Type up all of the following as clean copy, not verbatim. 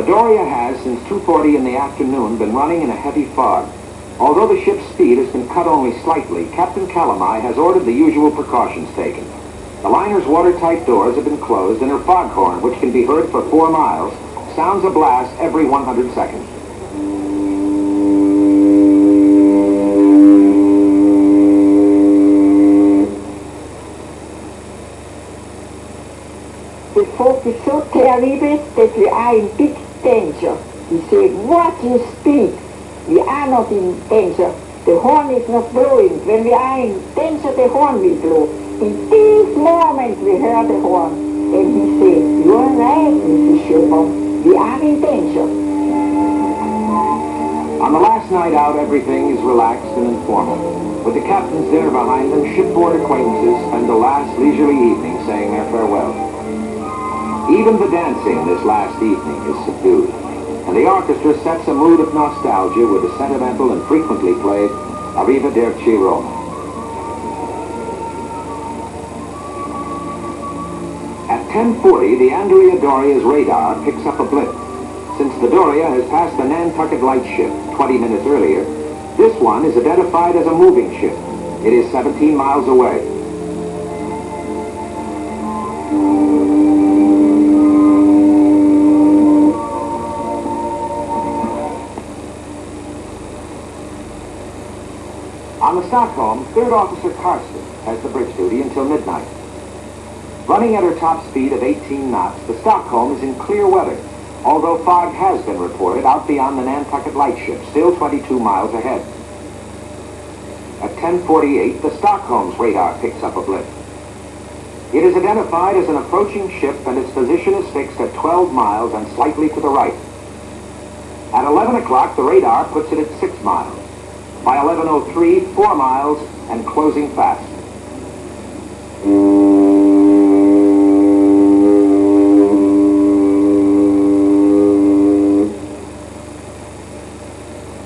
The Doria has, since 2:40 in the afternoon, been running in a heavy fog. Although the ship's speed has been cut only slightly, Captain Calamai has ordered the usual precautions taken. The liner's watertight doors have been closed, and her foghorn, which can be heard for 4 miles, sounds a blast every 100 seconds. The fog is so terrible that we are in big danger. We say, what you speak? We are not in danger. The horn is not blowing. When we are in danger, the horn will blow. In this moment we heard the horn. And he said, you are right, Mrs. Sherborne. We are in danger. On the last night out, everything is relaxed and informal. With the captain's dinner behind them, shipboard acquaintances spend the last leisurely evening saying their farewell. Even the dancing this last evening is subdued, and the orchestra sets a mood of nostalgia with the sentimental and frequently played Arrivederci Roma. At 10:40, the ANDREA Doria's radar picks up a blip. Since the Doria has passed the Nantucket lightship 20 minutes earlier, this one is identified as a moving ship. It is 17 miles away. On the Stockholm, 3rd Officer Carsten has the bridge duty until midnight. Running at her top speed of 18 knots, the Stockholm is in clear weather, although fog has been reported out beyond the Nantucket lightship, still 22 miles ahead. At 10:48, the Stockholm's radar picks up a blip. It is identified as an approaching ship, and its position is fixed at 12 miles and slightly to the right. At 11 o'clock, the radar puts it at 6 miles. By 11:03, 4 miles and closing fast.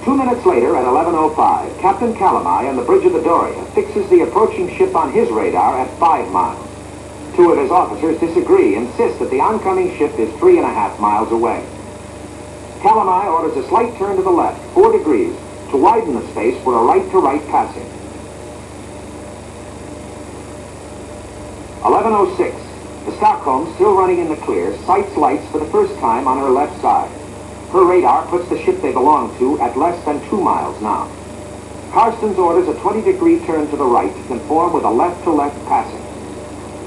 2 minutes later, at 11:05, Captain Calamai on the bridge of the Doria fixes the approaching ship on his radar at 5 miles. 2 of his officers disagree, insist that the oncoming ship is 3.5 miles away. Calamai orders a slight turn to the left, 4 degrees, to widen the space for a right-to-right passing. 11:06, the Stockholm, still running in the clear, sights lights for the first time on her left side. Her radar puts the ship they belong to at less than 2 miles now. Carstens orders a 20-degree turn to the right to conform with a left-to-left passing.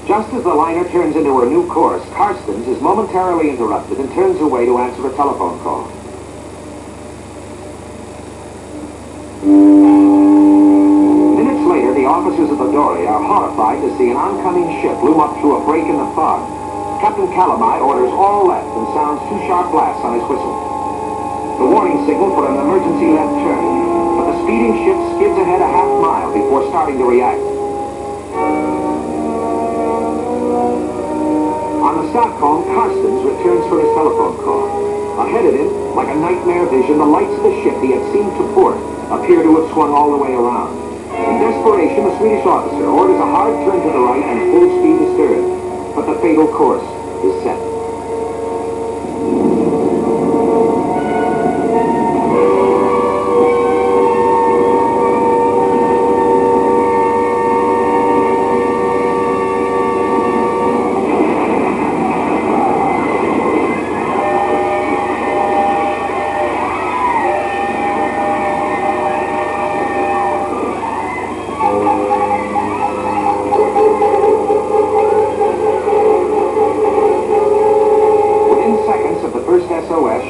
Just as the liner turns into her new course, Carstens is momentarily interrupted and turns away to answer a telephone call. Minutes later, the officers of the Doria are horrified to see an oncoming ship loom up through a break in the fog. Captain Calamai orders all left and sounds 2 sharp blasts on his whistle. The warning signal for an emergency left turn, but the speeding ship skids ahead a half mile before starting to react. On the Stockholm, Carstens returns from his telephone call. Ahead of him, like a nightmare vision, the lights of the ship he had seen to port appear to have swung all the way around. In desperation, the Swedish officer orders a hard turn to the right and full speed astern, but the fatal course is set.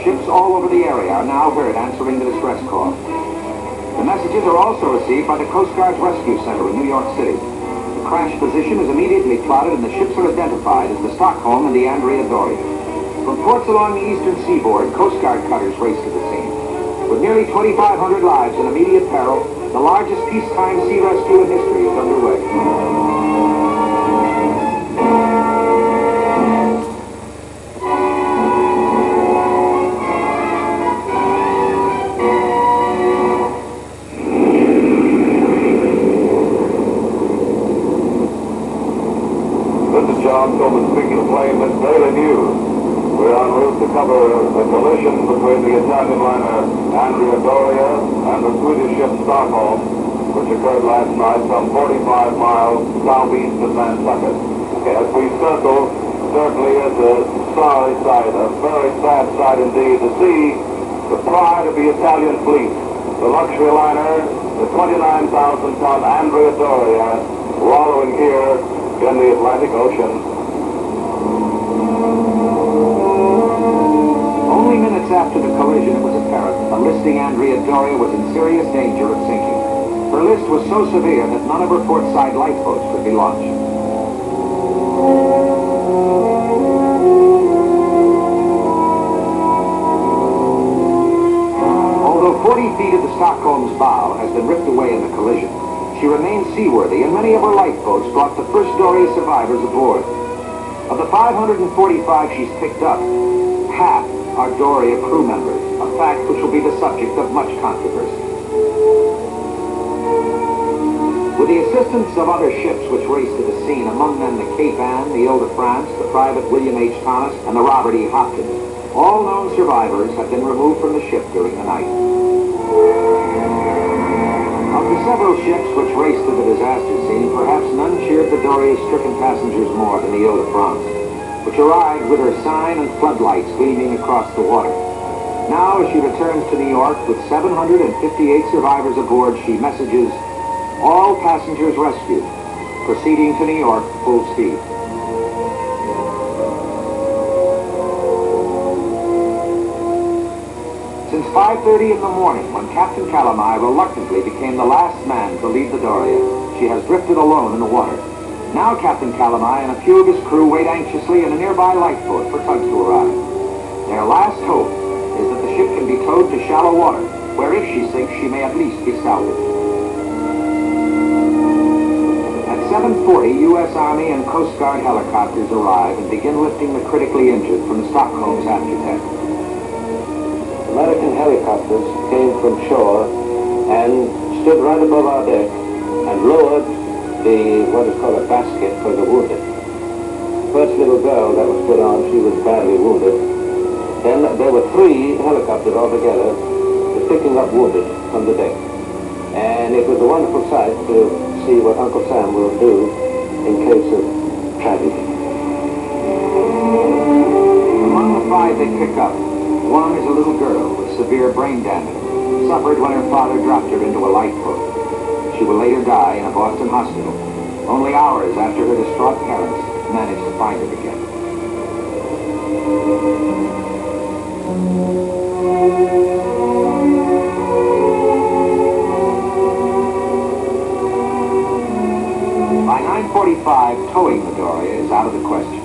Ships all over the area are now heard answering the distress call. The messages are also received by the Coast Guard's Rescue Center in New York City. The crash position is immediately plotted and the ships are identified as the Stockholm and the ANDREA Doria. From ports along the eastern seaboard, Coast Guard cutters race to the scene. With nearly 2,500 lives in immediate peril, the largest peacetime sea rescue in history is underway. John Tillman speaking of plane, that's daily news. We're en route to cover the collision between the Italian liner ANDREA DORIA and the Swedish ship Stockholm, which occurred last night some 45 miles southeast of Nantucket. As we circle, certainly is a sorry sight, a very sad sight indeed, to see the pride of the Italian fleet, the luxury liner, the 29,000-ton ANDREA DORIA, wallowing here in the Atlantic Ocean. Only minutes after the collision, it was apparent that the listing ANDREA DORIA was in serious danger of sinking. Her list was so severe that none of her portside lifeboats could be launched. Although 40 feet of the Stockholm's bow has been ripped away in the collision, she remains seaworthy, and many of her lifeboats brought the first Doria survivors aboard. Of the 545 she's picked up, half are Doria crew members, a fact which will be the subject of much controversy. With the assistance of other ships which raced to the scene, among them the Cape Anne, the Ile-de-France, the private William H. Thomas, and the Robert E. Hopkins, all known survivors have been removed from the ship during the night. Of the several ships which raced to the disaster scene, perhaps none cheered the Doria's stricken passengers more than the Ile-de-France, which arrived with her sign and floodlights gleaming across the water. Now, as she returns to New York with 758 survivors aboard, she messages, "All passengers rescued, proceeding to New York full speed." Since 5:30 in the morning, when Captain Calamai reluctantly became the last man to leave the Doria, she has drifted alone in the water. Now Captain Calamai and a few of his crew wait anxiously in a nearby lifeboat for tugs to arrive. Their last hope is that the ship can be towed to shallow water, where if she sinks, she may at least be salvaged. At 7:40, U.S. Army and Coast Guard helicopters arrive and begin lifting the critically injured from the Stockholm's afterdeck. American helicopters came from shore and stood right above our deck and lowered what is called a basket for the wounded. First little girl that was put on, she was badly wounded. Then there were 3 helicopters altogether picking up wounded from the deck. And it was a wonderful sight to see what Uncle Sam will do in case of tragedy. Among the 5 they pick up, one is a little girl with severe brain damage, suffered when her father dropped her into a lifeboat. She will later die in a Boston hospital, only hours after her distraught parents managed to find her again. By 9:45, towing the Doria is out of the question.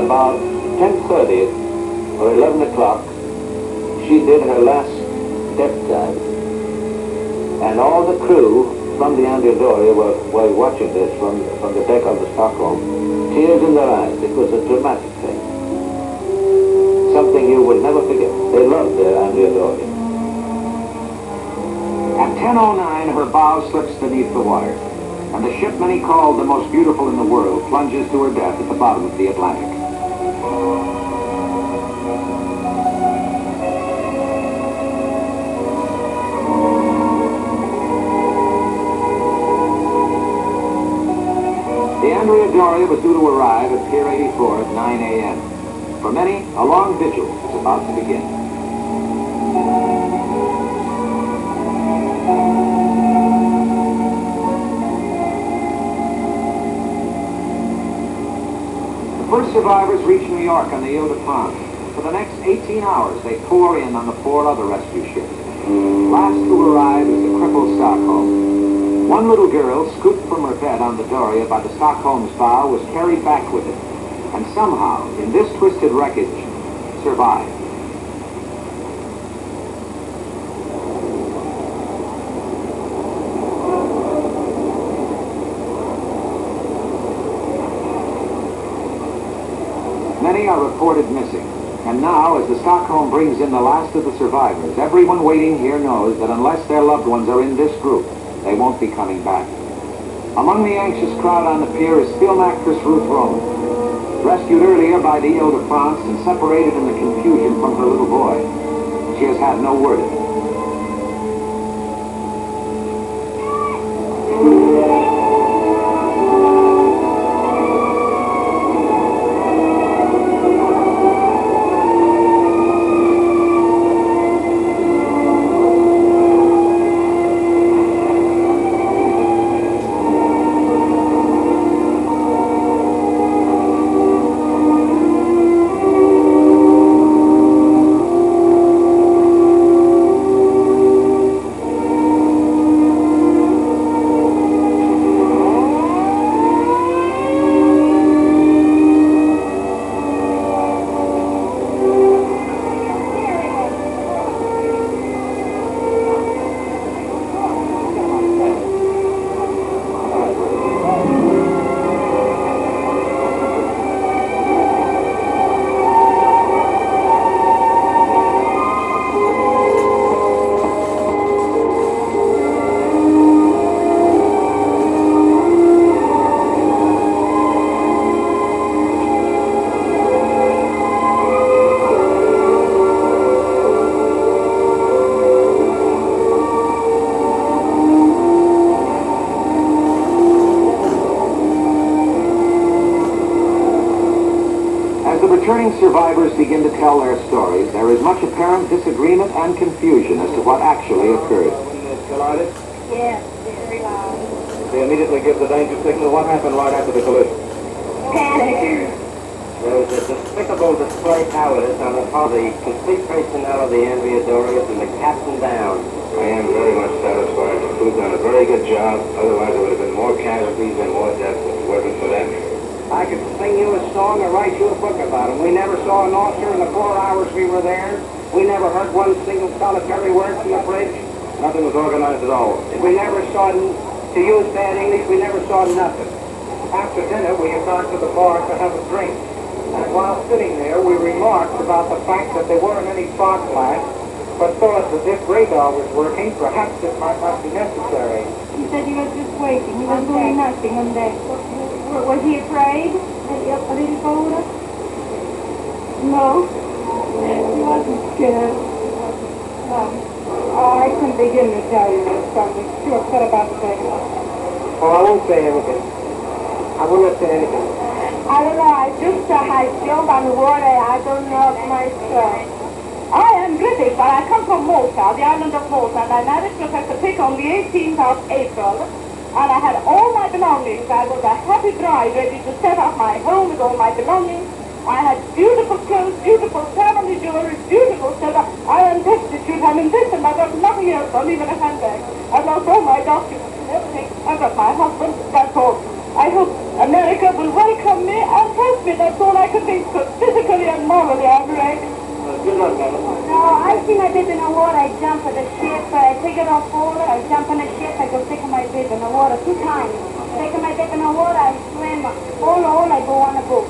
About 10:30 or 11 o'clock, she did her last depth dive, and all the crew from the ANDREA DORIA were watching this from the deck of the Stockholm, tears in their eyes. It was a dramatic thing, something you will never forget. They loved their ANDREA DORIA. At 10:09, her bow slips beneath the water, and the ship many called the most beautiful in the world plunges to her death at the bottom of the Atlantic. The ANDREA DORIA was due to arrive at Pier 84 at 9 a.m. For many, a long vigil is about to begin. The first survivors reach New York on the Ile-de-France. For the next 18 hours, they pour in on the 4 other rescue ships. Last to arrive is the crippled Stockholm. One little girl, scooped from her bed on the Doria by the Stockholm's bow, was carried back with it, and somehow, in this twisted wreckage, survived. many are reported missing. And now, as the Stockholm brings in the last of the survivors, everyone waiting here knows that unless their loved ones are in this group, they won't be coming back. Among the anxious crowd on the pier is film actress Ruth Roman. Rescued earlier by the Ile-de-France and separated in the confusion from her little boy, she has had no word of it. Returning survivors begin to tell their stories, there is much apparent disagreement and confusion as to what actually occurred. When it collided, Yes, very loud. they immediately give the danger signal. What happened right after the collision? Panic. There was a despicable display cowardice on the part of the complete personnel of the ANDREA DORIA from the captain down. I am very much satisfied. The crew's done a very good job. Otherwise, there would have been more casualties and more deaths if it wasn't for them. I could sing you a song or write you a book about them. We never saw an officer in the 4 hours we were there. We never heard one single solitary word from the bridge. Nothing was organized at all. We never saw, to use bad English, we never saw nothing. After dinner, we had gone to the bar to have a drink. And while sitting there, we remarked about the fact that there weren't any fog flash, but thought that if radar was working, perhaps it might not be necessary. He said he was just waiting. He was doing nothing on deck. Was he afraid? A little cold? No. He wasn't scared. No. I couldn't begin to tell you this, so I'm too upset about the thing. Oh, I won't say anything. I will not say anything. I don't know. I just I jumped on the water. I don't know myself. I am British, but I come from Malta, the island of Malta, and I married Professor Pick on the 18th of April. And I had all my belongings. I was a happy bride, ready to set up my home with all my belongings. I had beautiful clothes, beautiful family jewelry, beautiful setup. I am destitute, I'm in this, and I got nothing else, not even a handbag. I lost all my documents and everything. I got my husband, that's all. I hope America will welcome me and help me. That's all I could think of. Physically and morally, I'm wrecked. Good luck, madam. No, I think I did in the water. I jumped on the ship. I take it off water. I jump on the ship. I go take my dip in the water 2 times. Take my dip in the water. I swim. All I go on a boat.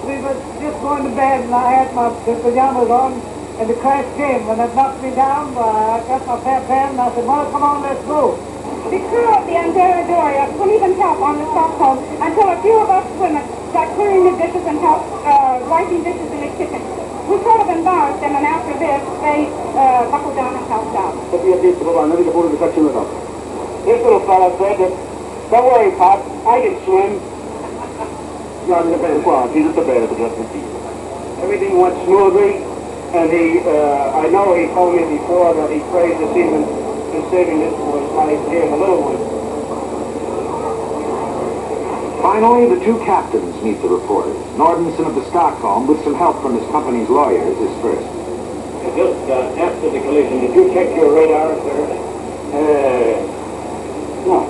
We were just going to bed, and I had my pajamas on, and the crash came. When it knocked me down, I got my pen, and I said, Mother, come on, let's go. The crew of the ANDREA DORIA couldn't even help on the Stockholm until a few of us women got clearing the dishes and helped wiping dishes in the kitchen. We sort of embarrassed them, and after this, they buckled down and helped out. This little fella said that, don't worry, Pop, I can swim. Everything went smoothly, and I know he told me before that he praised us even in saving this one's life here, the little one. Finally, the 2 captains meet the reporters. Nordenson of the Stockholm, with some help from his company's lawyers, is first. Just after the collision, did you check your radar, sir? No.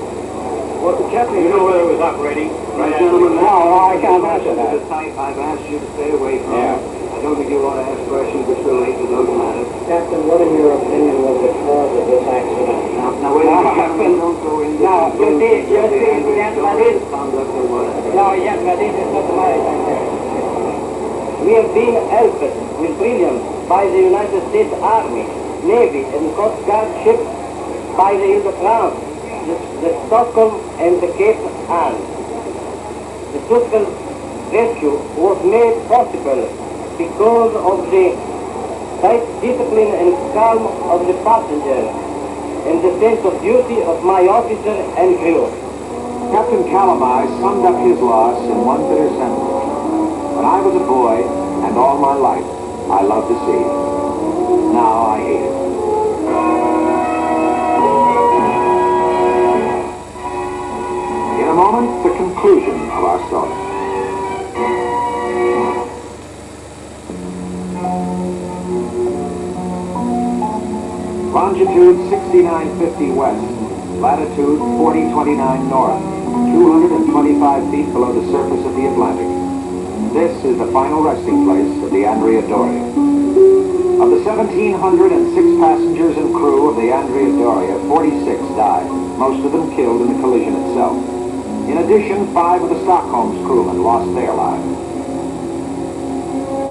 Well, the captain, You know whether it was operating? Right, gentlemen, No, I can't answer that. I've asked you to stay away from Yeah. it. I don't think you want to ask questions which relate to those matters. Captain, what in your opinion was the cause of this accident? Now wait a minute, don't go into No, you see, gentlemen, conduct or whatever. No, yes, but this is not the maritime. We have been helped with brilliance by the United States Army, Navy, and Coast Guard ships by the Ile-de-France, the Stockholm, and the Cape Ann. The total rescue was made possible because of the tight discipline and calm of the passengers and the sense of duty of my officer and crew. Captain Calamai summed up his loss in one bitter sentence. When I was a boy, and all my life, I loved the sea. Now I hate it. In a moment, the conclusion of our story. Longitude 6950 west, latitude 4029 north, 225 feet below the surface of the Atlantic. This is the final resting place of the ANDREA DORIA. Of the 1,706 passengers and crew of the ANDREA DORIA, 46 died, most of them killed in the collision itself. In addition, 5 of the Stockholm's crewmen lost their lives.